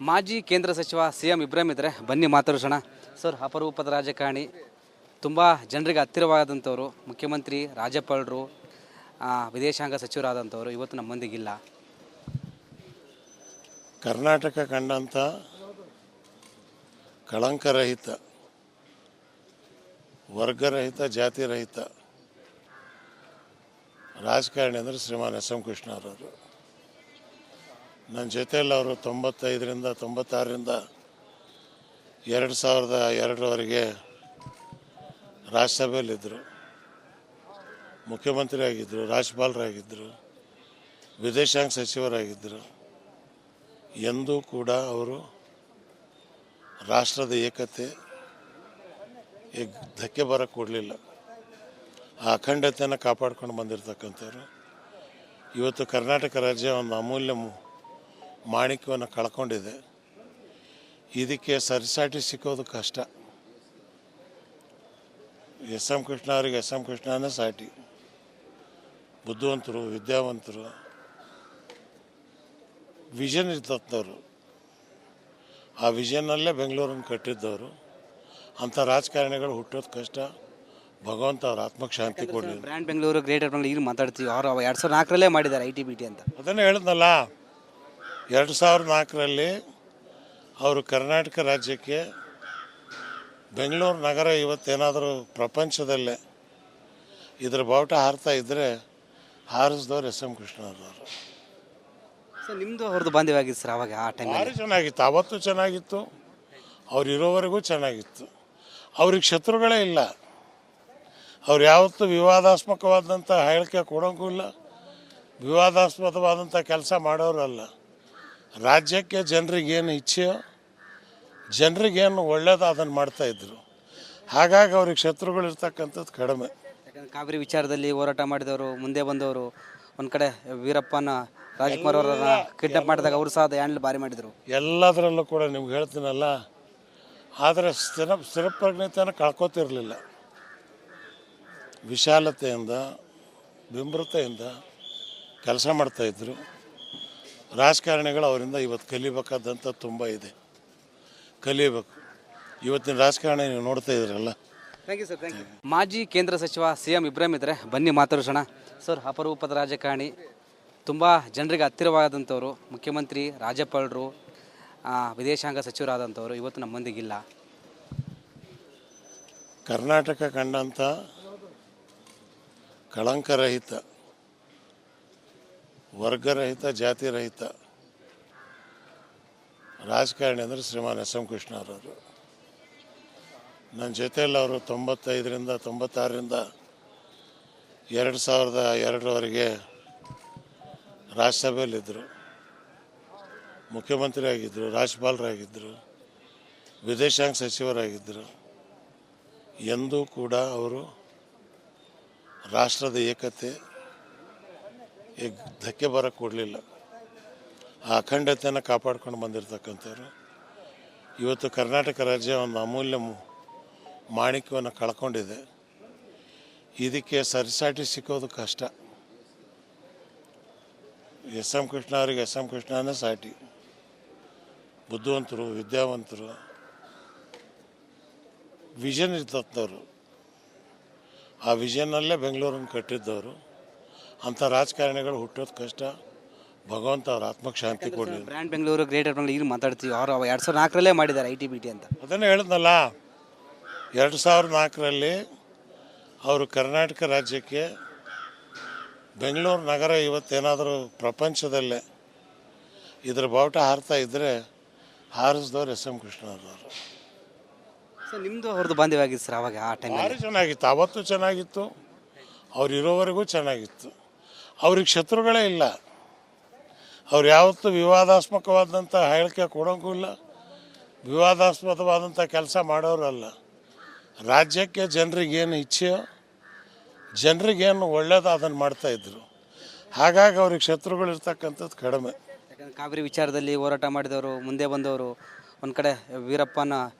ಮಾಜಿ ಕೇಂದ್ರ ಸಚಿವ CM ಇಬ್ರಾಹಿಂ ಇದ್ದಾರೆ, ಬನ್ನಿ ಮಾತಾಡೋಣ. ಸರ್, ಅಪರೂಪದ ರಾಜಕಾರಣಿ, ತುಂಬ ಜನರಿಗೆ ಹತ್ತಿರವಾದಂಥವ್ರು, ಮುಖ್ಯಮಂತ್ರಿ, ರಾಜ್ಯಪಾಲರು, ವಿದೇಶಾಂಗ ಸಚಿವರಾದಂಥವ್ರು ಇವತ್ತು ನಮ್ಮೊಂದಿಗಿಲ್ಲ. ಕರ್ನಾಟಕ ಕಂಡಂಥ ಕಳಂಕರಹಿತ, ವರ್ಗರಹಿತ, ಜಾತಿರಹಿತ ರಾಜಕಾರಣಿ ಅಂದರೆ ಶ್ರೀಮಾನ್ SM ಕೃಷ್ಣರವರು. ನನ್ನ ಜೊತೆಯಲ್ಲಿ ಅವರು 95ರಿಂದ 96ರಿಂದ 2002ರವರೆಗೆ ರಾಜ್ಯಸಭೆಯಲ್ಲಿದ್ದರು, ಮುಖ್ಯಮಂತ್ರಿ ಆಗಿದ್ದರು, ರಾಜ್ಯಪಾಲರಾಗಿದ್ದರು, ವಿದೇಶಾಂಗ ಸಚಿವರಾಗಿದ್ದರು. ಎಂದೂ ಕೂಡ ಅವರು ರಾಷ್ಟ್ರದ ಏಕತೆ ಧಕ್ಕೆ ಬರೋಕ್ಕೆ ಕೊಡಲಿಲ್ಲ. ಆ ಅಖಂಡತೆಯನ್ನು ಕಾಪಾಡ್ಕೊಂಡು ಬಂದಿರತಕ್ಕಂಥವ್ರು. ಇವತ್ತು ಕರ್ನಾಟಕ ರಾಜ್ಯ ಒಂದು ಅಮೂಲ್ಯ ಮಾಣಿಕ್ಯವನ್ನು ಕಳ್ಕೊಂಡಿದೆ. ಇದಕ್ಕೆ ಸರಿಸಾಟಿ ಸಿಕ್ಕೋದು ಕಷ್ಟ. SM ಕೃಷ್ಣ ಅವರಿಗೆ SM ಕೃಷ್ಣನೇ ಸಾಟಿ. ಬುದ್ಧಿವಂತರು, ವಿದ್ಯಾವಂತರು, ವಿಷನ್ ಇರ್ತವ್ರು. ಆ ವಿಷನ್ನಲ್ಲೇ ಬೆಂಗಳೂರನ್ನು ಕಟ್ಟಿದ್ದವರು. ಅಂಥ ರಾಜಕಾರಣಿಗಳು ಹುಟ್ಟೋದು ಕಷ್ಟ. ಭಗವಂತ ಅವ್ರ ಆತ್ಮಕ್ಕೆ ಶಾಂತಿ ಕೊಡಲಿ. ಬ್ರ್ಯಾಂಡ್ ಬೆಂಗಳೂರು, ಗ್ರೇಟರ್ ಬೆಂಗಳೂರು ಈಗ ಮಾತಾಡ್ತೀವಿ. ಅವರು 2004ರಲ್ಲೇ ಮಾಡಿದ್ದಾರೆ ITBT ಅಂತ. ಅದನ್ನೇ ಹೇಳಿದ್ನಲ್ಲ, 2004ರಲ್ಲಿ ಅವರು ಕರ್ನಾಟಕ ರಾಜ್ಯಕ್ಕೆ ಬೆಂಗಳೂರು ನಗರ ಇವತ್ತೇನಾದರೂ ಪ್ರಪಂಚದಲ್ಲೇ ಇದ್ರ ಬಾವುಟ ಹಾರ್ತಾ ಇದ್ದರೆ ಹಾರಿಸಿದವ್ರು SM ಕೃಷ್ಣರವರು. ಸರ್, ನಿಮ್ಮದು ಅವ್ರದ್ದು ಬಾಂಧವ್ಯ ಆಗಿತ್ತು ಸರ್ ಅವಾಗ? ಆ ಟೈಮ್ ಭಾರಿ ಚೆನ್ನಾಗಿತ್ತು. ಅವತ್ತು ಚೆನ್ನಾಗಿತ್ತು, ಅವ್ರು ಇರೋವರೆಗೂ ಚೆನ್ನಾಗಿತ್ತು. ಅವ್ರಿಗೆ ಶತ್ರುಗಳೇ ಇಲ್ಲ. ಅವ್ರು ಯಾವತ್ತೂ ವಿವಾದಾತ್ಮಕವಾದಂಥ ಹೇಳಿಕೆ ಕೊಡೋಂಗೂ ಇಲ್ಲ, ವಿವಾದಾಸ್ಪದವಾದಂಥ ಕೆಲಸ ಮಾಡೋರಲ್ಲ. ರಾಜ್ಯಕ್ಕೆ ಜನರಿಗೇನು ಇಚ್ಛೆಯೋ, ಜನರಿಗೇನು ಒಳ್ಳೇದು ಅದನ್ನು ಮಾಡ್ತಾಯಿದ್ರು. ಹಾಗಾಗಿ ಅವ್ರಿಗೆ ಶತ್ರುಗಳು ಇರ್ತಕ್ಕಂಥದ್ದು ಕಡಿಮೆ. ಯಾಕಂದರೆ ಕಾವೇರಿ ವಿಚಾರದಲ್ಲಿ ಹೋರಾಟ ಮಾಡಿದವರು, ಮುಂದೆ ಬಂದವರು. ಒಂದು ಕಡೆ ವೀರಪ್ಪನ ರಾಜ್ಕುಮಾರ್ ಅವರನ್ನ ಕಿಡ್ನಾಪ್ ಮಾಡಿದಾಗ ಅವರು ಸಹ ಹ್ಯಾಂಡಲ್ ಭಾರಿ ಮಾಡಿದರು. ಎಲ್ಲದರಲ್ಲೂ ಕೂಡ ನಿಮ್ಗೆ ಹೇಳ್ತೀನಲ್ಲ, ಆದರೆ ಸ್ಥಿರಪ್ರಜ್ಞತೆಯನ್ನು ಕಳ್ಕೊತಿರಲಿಲ್ಲ. ವಿಶಾಲತೆಯಿಂದ, ವಿಮೃತೆಯಿಂದ ಕೆಲಸ ಮಾಡ್ತಾಯಿದ್ರು. ರಾಜಕಾರಣಿಗಳು ಅವರಿಂದ ಇವತ್ತು ಕಲಿಬೇಕಾದಂಥ ತುಂಬ ಇದೆ, ಕಲಿಯಬೇಕು. ಇವತ್ತಿನ ರಾಜಕಾರಣ ನೀವು ನೋಡ್ತಾ ಇದ್ರಲ್ಲ. Thank you sir, thank you. ಮಾಜಿ ಕೇಂದ್ರ ಸಚಿವ CM ಇಬ್ರಾಹಿಂ ಇದ್ದಾರೆ, ಬನ್ನಿ ಮಾತಾಡೋಣ. ಸರ್, ಅಪರೂಪದ ರಾಜಕಾರಣಿ, ತುಂಬ ಜನರಿಗೆ ಹತ್ತಿರವಾದಂಥವ್ರು, ಮುಖ್ಯಮಂತ್ರಿ, ರಾಜ್ಯಪಾಲರು, ವಿದೇಶಾಂಗ ಸಚಿವರಾದಂಥವ್ರು ಇವತ್ತು ನಮ್ಮೊಂದಿಗಿಲ್ಲ. ಕರ್ನಾಟಕ ಕಂಡಂಥ ಕಳಂಕರಹಿತ, ವರ್ಗರಹಿತ, ಜಾತಿರಹಿತ ರಾಜಕಾರಣಿ ಅಂದರೆ ಶ್ರೀಮಾನ್ SM ಕೃಷ್ಣರವರು. ನನ್ನ ಜೊತೆಯಲ್ಲಿ ಅವರು 95ರಿಂದ 96ರಿಂದ 2002ರವರೆಗೆ ರಾಜ್ಯಸಭೆಯಲ್ಲಿದ್ದರು, ಮುಖ್ಯಮಂತ್ರಿ ಆಗಿದ್ದರು, ರಾಜ್ಯಪಾಲರಾಗಿದ್ದರು, ವಿದೇಶಾಂಗ ಸಚಿವರಾಗಿದ್ದರು. ಎಂದೂ ಕೂಡ ಅವರು ರಾಷ್ಟ್ರದ ಏಕತೆ ಧಕ್ಕೆ ಬರೋಕ್ಕೆ ಕೊಡಲಿಲ್ಲ. ಆ ಅಖಂಡತೆಯನ್ನು ಕಾಪಾಡ್ಕೊಂಡು ಬಂದಿರತಕ್ಕಂಥವ್ರು. ಇವತ್ತು ಕರ್ನಾಟಕ ರಾಜ್ಯ ಒಂದು ಅಮೂಲ್ಯ ಮಾಣಿಕ್ಯವನ್ನು ಕಳ್ಕೊಂಡಿದೆ. ಇದಕ್ಕೆ ಸರಿಸಾಟಿ ಸಿಕ್ಕೋದು ಕಷ್ಟ. SM ಕೃಷ್ಣ ಅವರಿಗೆ SM ಕೃಷ್ಣನೇ ಸಾಟಿ. ಬುದ್ಧಿವಂತರು, ವಿದ್ಯಾವಂತರು, ವಿಷನ್ ಇರ್ತವ್ರು. ಆ ವಿಷನ್ನಲ್ಲೇ ಬೆಂಗಳೂರನ್ನು ಕಟ್ಟಿದ್ದವರು. ಅಂಥ ರಾಜಕಾರಣಿಗಳು ಹುಟ್ಟೋದು ಕಷ್ಟ. ಭಗವಂತ ಅವ್ರ ಆತ್ಮಕ್ಕೆ ಶಾಂತಿ ಕೊಡಲಿ. ಬ್ರ್ಯಾಂಡ್ ಬೆಂಗಳೂರು, ಗ್ರೇಟರ್ ಬೆಂಗಳೂರು ಈಗ ಮಾತಾಡ್ತೀವಿ. ಅವರು 2004ರಲ್ಲೇ ಮಾಡಿದ್ದಾರೆ ITBT ಅಂತ. ಅದನ್ನೇ ಹೇಳಿದ್ನಲ್ಲ, 2004ರಲ್ಲಿ ಅವರು ಕರ್ನಾಟಕ ರಾಜ್ಯಕ್ಕೆ ಬೆಂಗಳೂರು ನಗರ ಇವತ್ತೇನಾದರೂ ಪ್ರಪಂಚದಲ್ಲೇ ಇದ್ರ ಬಾವುಟ ಹಾರ್ತಾ ಇದ್ದರೆ ಹಾರಿಸಿದವ್ರು SM ಕೃಷ್ಣರವರು. ಸರ್, ನಿಮ್ಮದು ಅವ್ರದ್ದು ಬಾಂಧವ್ಯ ಆಗಿತ್ತು ಸರ್ ಅವಾಗ? ಆ ಟೈಮ್ ಭಾರಿ ಚೆನ್ನಾಗಿತ್ತು. ಅವತ್ತು ಚೆನ್ನಾಗಿತ್ತು, ಅವ್ರು ಇರೋವರೆಗೂ ಚೆನ್ನಾಗಿತ್ತು. ಅವ್ರಿಗೆ ಶತ್ರುಗಳೇ ಇಲ್ಲ. ಅವ್ರು ಯಾವತ್ತೂ ವಿವಾದಾತ್ಮಕವಾದಂಥ ಹೇಳಿಕೆ ಕೊಡೋಂಗೂ ಇಲ್ಲ, ವಿವಾದಾಸ್ಪದವಾದಂಥ ಕೆಲಸ ಮಾಡೋರಲ್ಲ. ರಾಜ್ಯಕ್ಕೆ ಜನರಿಗೇನು ಇಚ್ಛೆಯೋ, ಜನರಿಗೇನು ಒಳ್ಳೇದು ಅದನ್ನು ಮಾಡ್ತಾಯಿದ್ರು. ಹಾಗಾಗಿ ಅವ್ರಿಗೆ ಶತ್ರುಗಳು ಇರ್ತಕ್ಕಂಥದ್ದು ಕಡಿಮೆ. ಯಾಕಂದರೆ ಕಾವೇರಿ ವಿಚಾರದಲ್ಲಿ ಹೋರಾಟ ಮಾಡಿದವರು, ಮುಂದೆ ಬಂದವರು. ಒಂದು ಕಡೆ ವೀರಪ್ಪನ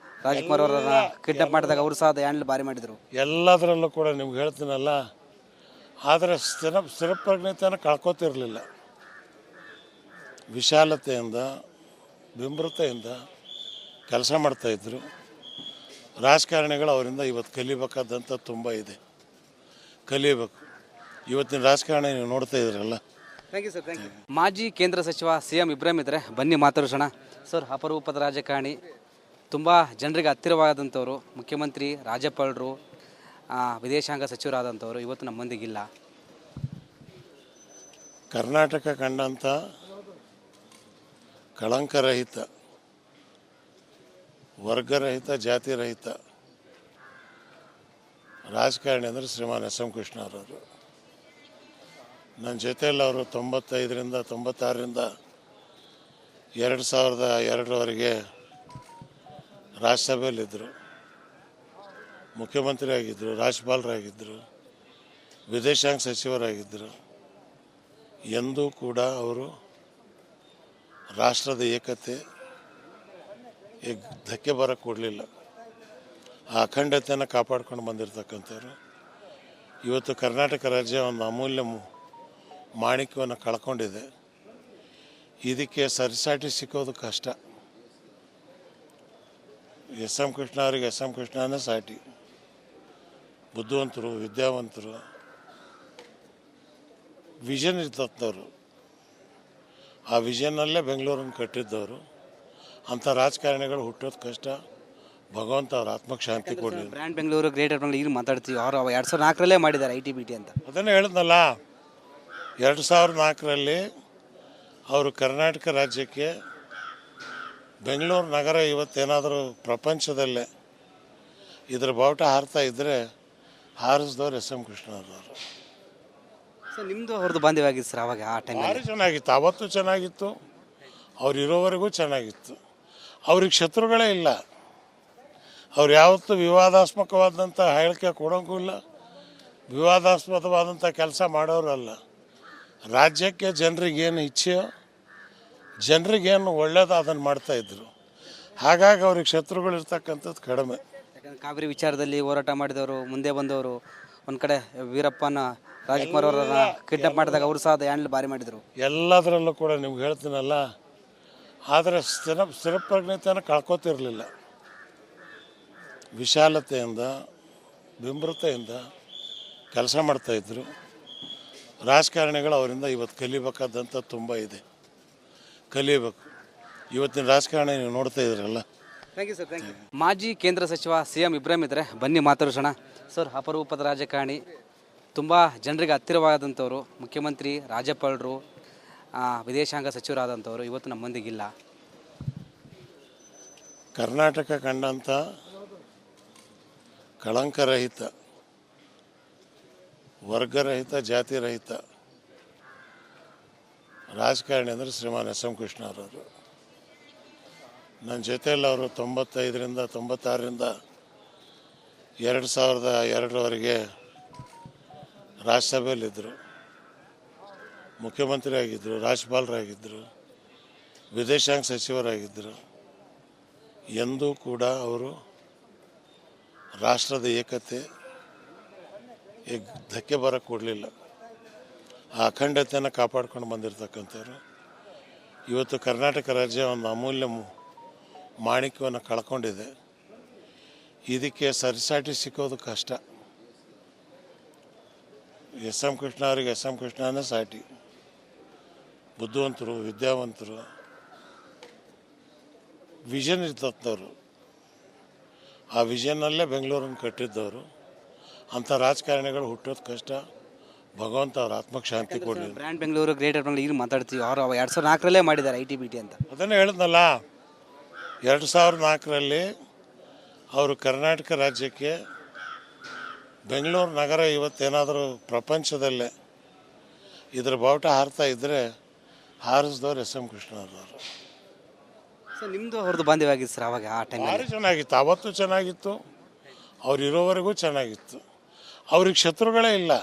ರಾಜ್ಕುಮಾರ್ ಅವರನ್ನ ಕಿಡ್ನಾಪ್ ಮಾಡಿದಾಗ ಅವರು ಸಹ ಹ್ಯಾಂಡಲ್ ಭಾರಿ ಮಾಡಿದರು. ಎಲ್ಲದರಲ್ಲೂ ಕೂಡ ನಿಮ್ಗೆ ಹೇಳ್ತೀನಲ್ಲ, ಆದರೆ ಸ್ಥಿರಪ್ರಜ್ಞತೆಯನ್ನು ಕಳ್ಕೊತಿರಲಿಲ್ಲ. ವಿಶಾಲತೆಯಿಂದ, ವಿಮೃತೆಯಿಂದ ಕೆಲಸ ಮಾಡ್ತಾಯಿದ್ರು. ರಾಜಕಾರಣಿಗಳು ಅವರಿಂದ ಇವತ್ತು ಕಲಿಬೇಕಾದಂಥ ತುಂಬ ಇದೆ, ಕಲಿಬೇಕು. ಇವತ್ತಿನ ರಾಜಕಾರಣ ನೀವು ನೋಡ್ತಾ ಇದ್ರಲ್ಲ. Thank you sir, thank you. ಮಾಜಿ ಕೇಂದ್ರ ಸಚಿವ CM ಇಬ್ರಾಹಿಂ ಇದ್ದಾರೆ, ಬನ್ನಿ ಮಾತಾಡೋಣ. ಸರ್, ಅಪರೂಪದ ರಾಜಕಾರಣಿ, ತುಂಬ ಜನರಿಗೆ ಹತ್ತಿರವಾದಂಥವ್ರು, ಮುಖ್ಯಮಂತ್ರಿ, ರಾಜ್ಯಪಾಲರು, ವಿದೇಶಾಂಗ ಸಚಿವರಾದಂಥವ್ರು ಇವತ್ತು ನಮ್ಮ ಮಂದಿಗಿಲ್ಲ. ಕರ್ನಾಟಕ ಕಂಡಂಥ ಕಳಂಕರಹಿತ, ವರ್ಗರಹಿತ, ಜಾತಿರಹಿತ ರಾಜಕಾರಣಿ ಅಂದರೆ ಶ್ರೀಮಾನ್ SM ಕೃಷ್ಣರವರು. ನನ್ನ ಜೊತೆಯಲ್ಲಿ ಅವರು 95ರಿಂದ 96ರಿಂದ 2002ರವರೆಗೆ ರಾಜ್ಯಸಭೆಯಲ್ಲಿದ್ದರು, ಮುಖ್ಯಮಂತ್ರಿ ಆಗಿದ್ದರು, ರಾಜ್ಯಪಾಲರಾಗಿದ್ದರು, ವಿದೇಶಾಂಗ ಸಚಿವರಾಗಿದ್ದರು. ಎಂದೂ ಕೂಡ ಅವರು ರಾಷ್ಟ್ರದ ಏಕತೆ ಧಕ್ಕೆ ಬರೋಕ್ಕೆ ಕೊಡಲಿಲ್ಲ. ಆ ಅಖಂಡತೆಯನ್ನು ಕಾಪಾಡ್ಕೊಂಡು ಬಂದಿರತಕ್ಕಂಥವ್ರು. ಇವತ್ತು ಕರ್ನಾಟಕ ರಾಜ್ಯ ಒಂದು ಅಮೂಲ್ಯ ಮಾಣಿಕ್ಯವನ್ನು ಕಳ್ಕೊಂಡಿದೆ. ಇದಕ್ಕೆ ಸರಿಸಾಟಿ ಸಿಕ್ಕೋದು ಕಷ್ಟ. SM ಕೃಷ್ಣ ಅವರಿಗೆ SM ಕೃಷ್ಣನೇ ಸಾಟಿ. ಬುದ್ಧಿವಂತರು, ವಿದ್ಯಾವಂತರು, ವಿಷನ್ ಇರ್ತದವರು. ಆ ವಿಷನ್ನಲ್ಲೇ ಬೆಂಗಳೂರನ್ನು ಕಟ್ಟಿದ್ದವರು. ಅಂಥ ರಾಜಕಾರಣಿಗಳು ಹುಟ್ಟೋದು ಕಷ್ಟ. ಭಗವಂತ ಅವ್ರ ಆತ್ಮಕ್ಕೆ ಶಾಂತಿ ಕೊಡಲಿ. ಬ್ರ್ಯಾಂಡ್ ಬೆಂಗಳೂರು, ಗ್ರೇಟರ್ ಬೆಂಗಳೂರು ಈಗ ಮಾತಾಡ್ತೀವಿ. ಅವರು 2004ರಲ್ಲೇ ಮಾಡಿದ್ದಾರೆ IT-BT ಅಂತ. ಅದನ್ನೇ ಹೇಳಿದ್ನಲ್ಲ, 2004ರಲ್ಲಿ ಅವರು ಕರ್ನಾಟಕ ರಾಜ್ಯಕ್ಕೆ ಬೆಂಗಳೂರು ನಗರ ಇವತ್ತೇನಾದರೂ ಪ್ರಪಂಚದಲ್ಲೇ ಇದರ ಬಾವುಟ ಹಾರ್ತಾ ಇದ್ದರೆ ಹಾರಿಸಿದವ್ರು SM ಕೃಷ್ಣರವರು. ಸರ್, ನಿಮ್ಮದು ಅವ್ರದ್ದು ಬಾಂಧವ್ಯ ಆಗಿತ್ತು ಸರ್ ಅವಾಗ, ಆ ಟೈಮಲ್ಲಿ? ಭಾರಿ ಚೆನ್ನಾಗಿತ್ತು. ಅವತ್ತು ಚೆನ್ನಾಗಿತ್ತು, ಅವ್ರು ಇರೋವರೆಗೂ ಚೆನ್ನಾಗಿತ್ತು. ಅವ್ರಿಗೆ ಶತ್ರುಗಳೇ ಇಲ್ಲ. ಅವ್ರು ಯಾವತ್ತೂ ವಿವಾದಾತ್ಮಕವಾದಂಥ ಹೇಳಿಕೆ ಕೊಡೋಂಗೂ ಇಲ್ಲ, ವಿವಾದಾಸ್ಪದವಾದಂಥ ಕೆಲಸ ಮಾಡೋರಲ್ಲ. ರಾಜ್ಯಕ್ಕೆ ಜನರಿಗೇನು ಇಚ್ಛೆಯೋ, ಜನರಿಗೇನು ಒಳ್ಳೇದು ಅದನ್ನು ಮಾಡ್ತಾಯಿದ್ರು. ಹಾಗಾಗಿ ಅವ್ರಿಗೆ ಶತ್ರುಗಳಿರ್ತಕ್ಕಂಥದ್ದು ಕಡಿಮೆ. ಯಾಕಂದರೆ ಕಾವೇರಿ ವಿಚಾರದಲ್ಲಿ ಹೋರಾಟ ಮಾಡಿದವರು, ಮುಂದೆ ಬಂದವರು. ಒಂದು ಕಡೆ ವೀರಪ್ಪನ ರಾಜ್ಕುಮಾರ್ ಅವರನ್ನ ಕಿಡ್ನಾಪ್ ಮಾಡಿದಾಗ ಅವರು ಸಹ ಹ್ಯಾಂಡಲ್ ಭಾರಿ ಮಾಡಿದರು. ಎಲ್ಲದರಲ್ಲೂ ಕೂಡ ನಿಮ್ಗೆ ಹೇಳ್ತೀನಲ್ಲ, ಆದರೆ ಸ್ಥಿರಪ್ರಜ್ಞತೆಯನ್ನು ಕಳ್ಕೊತಿರಲಿಲ್ಲ. ವಿಶಾಲತೆಯಿಂದ, ವಿಮೃತೆಯಿಂದ ಕೆಲಸ ಮಾಡ್ತಾಯಿದ್ರು. ರಾಜಕಾರಣಿಗಳು ಅವರಿಂದ ಇವತ್ತು ಕಲಿಬೇಕಾದಂಥ ತುಂಬ ಇದೆ, ಕಲಿಬೇಕು. ಇವತ್ತಿನ ರಾಜಕಾರಣ ನೀವು ನೋಡ್ತಾ ಇದ್ರಲ್ಲ. Thank you sir, thank you. ಮಾಜಿ ಕೇಂದ್ರ ಸಚಿವ CM ಇಬ್ರಾಹಿಂ ಇದ್ದಾರೆ, ಬನ್ನಿ ಮಾತಾಡೋಣ. ಸರ್, ಅಪರೂಪದ ರಾಜಕಾರಣಿ, ತುಂಬ ಜನರಿಗೆ ಹತ್ತಿರವಾದಂಥವ್ರು, ಮುಖ್ಯಮಂತ್ರಿ, ರಾಜ್ಯಪಾಲರು, ವಿದೇಶಾಂಗ ಸಚಿವರಾದಂಥವ್ರು ಇವತ್ತು ನಮ್ಮ ಮಂದಿಗಿಲ್ಲ. ಕರ್ನಾಟಕ ಕಂಡಂಥ ಕಳಂಕರಹಿತ, ವರ್ಗರಹಿತ, ಜಾತಿರಹಿತ ರಾಜಕಾರಣಿ ಅಂದರೆ ಶ್ರೀಮಾನ್ SM ಕೃಷ್ಣರವರು. ನನ್ನ ಜೊತೆಯಲ್ಲಿ ಅವರು 95ರಿಂದ 96ರಿಂದ 2002ರವರೆಗೆ ರಾಜ್ಯಸಭೆಯಲ್ಲಿದ್ದರು, ಮುಖ್ಯಮಂತ್ರಿ ಆಗಿದ್ದರು, ರಾಜ್ಯಪಾಲರಾಗಿದ್ದರು, ವಿದೇಶಾಂಗ ಸಚಿವರಾಗಿದ್ದರು. ಎಂದೂ ಕೂಡ ಅವರು ರಾಷ್ಟ್ರದ ಏಕತೆ ಧಕ್ಕೆ ಬರೋಕ್ಕೆ ಕೊಡಲಿಲ್ಲ. ಆ ಅಖಂಡತೆಯನ್ನು ಕಾಪಾಡ್ಕೊಂಡು ಬಂದಿರತಕ್ಕಂಥವ್ರು. ಇವತ್ತು ಕರ್ನಾಟಕ ರಾಜ್ಯ ಒಂದು ಅಮೂಲ್ಯ ಮಾಣಿಕ್ಯವನ್ನು ಕಳ್ಕೊಂಡಿದೆ. ಇದಕ್ಕೆ ಸರಿಸಾಟಿ ಸಿಕ್ಕೋದು ಕಷ್ಟ. SM ಕೃಷ್ಣ ಅವರಿಗೆ SM ಕೃಷ್ಣನೇ ಸಾಟಿ. ಬುದ್ಧಿವಂತರು, ವಿದ್ಯಾವಂತರು, ವಿಷನ್ ಇರ್ತದವರು. ಆ ವಿಷನ್ನಲ್ಲೇ ಬೆಂಗಳೂರನ್ನು ಕಟ್ಟಿದ್ದವರು. ಅಂಥ ರಾಜಕಾರಣಿಗಳು ಹುಟ್ಟೋದು ಕಷ್ಟ. ಭಗವಂತ ಅವ್ರ ಆತ್ಮಕ್ಕೆ ಶಾಂತಿ ಕೊಡಲಿ. ಬ್ರ್ಯಾಂಡ್ ಬೆಂಗಳೂರು, ಗ್ರೇಟರ್ ಬೆಂಗಳೂರು ಈಗ ಮಾತಾಡ್ತೀವಿ. ಅವರು 2004ರಲ್ಲೇ ಮಾಡಿದ್ದಾರೆ IT-BT ಅಂತ. ಅದನ್ನೇ ಹೇಳಿದ್ನಲ್ಲ, 2004ರಲ್ಲಿ ಅವರು ಕರ್ನಾಟಕ ರಾಜ್ಯಕ್ಕೆ ಬೆಂಗಳೂರು ನಗರ ಇವತ್ತೇನಾದರೂ ಪ್ರಪಂಚದಲ್ಲೇ ಇದರ ಬಾವುಟ ಹಾರ್ತಾ ಇದ್ದರೆ ಹಾರಿಸಿದವ್ರು SM ಕೃಷ್ಣರವರು. ಸರ್, ನಿಮ್ಮದು ಅವ್ರದ್ದು ಬಾಂಧವ್ಯ ಆಗಿತ್ತು ಸರ್ ಅವಾಗ, ಆ ಟೈಮಲ್ಲಿ? ಭಾರಿ ಚೆನ್ನಾಗಿತ್ತು. ಅವತ್ತು ಚೆನ್ನಾಗಿತ್ತು, ಅವ್ರು ಇರೋವರೆಗೂ ಚೆನ್ನಾಗಿತ್ತು. ಅವ್ರಿಗೆ ಶತ್ರುಗಳೇ ಇಲ್ಲ.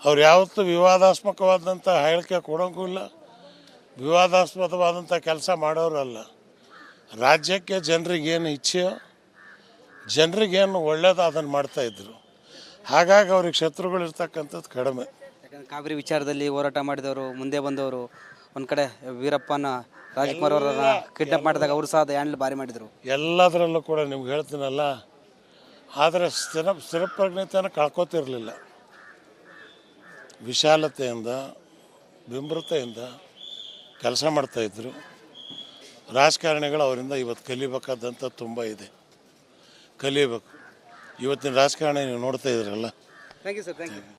ಅವ್ರು ಯಾವತ್ತೂ ವಿವಾದಾತ್ಮಕವಾದಂಥ ಹೇಳಿಕೆ ಕೊಡೋಂಗೂ ಇಲ್ಲ, ವಿವಾದಾಸ್ಪದವಾದಂಥ ಕೆಲಸ ಮಾಡೋರಲ್ಲ. ರಾಜ್ಯಕ್ಕೆ ಜನರಿಗೇನು ಇಚ್ಛೆಯೋ, ಜನರಿಗೇನು ಒಳ್ಳೇದು ಅದನ್ನು ಮಾಡ್ತಾಯಿದ್ರು. ಹಾಗಾಗಿ ಅವ್ರಿಗೆ ಶತ್ರುಗಳಿರ್ತಕ್ಕಂಥದ್ದು ಕಡಿಮೆ. ಯಾಕಂದರೆ ಕಾವೇರಿ ವಿಚಾರದಲ್ಲಿ ಹೋರಾಟ ಮಾಡಿದವರು, ಮುಂದೆ ಬಂದವರು. ಒಂದು ಕಡೆ ವೀರಪ್ಪನ ರಾಜ್ಕುಮಾರ್ ಅವರನ್ನ ಕಿಡ್ನಾಪ್ ಮಾಡಿದಾಗ ಅವರು ಸಹ ಅದು ಹ್ಯಾಂಡಲ್ ಭಾರಿ ಮಾಡಿದರು. ಎಲ್ಲದರಲ್ಲೂ ಕೂಡ ನಿಮ್ಗೆ ಹೇಳ್ತೀನಲ್ಲ, ಆದರೆ ಸ್ಥಿರಪ್ರಜ್ಞತೆಯನ್ನು ಕಳ್ಕೊತಿರಲಿಲ್ಲ. ವಿಶಾಲತೆಯಿಂದ, ವಿಮೃತೆಯಿಂದ ಕೆಲಸ ಮಾಡ್ತಾಯಿದ್ರು. ರಾಜಕಾರಣಿಗಳು ಅವರಿಂದ ಇವತ್ತು ಕಲಿಬೇಕಾದಂಥ ತುಂಬ ಇದೆ, ಕಲಿಬೇಕು. ಇವತ್ತಿನ ರಾಜಕಾರಣ ನೀವು ನೋಡ್ತಾ ಇದ್ರಲ್ಲ. Thank you sir, thank you.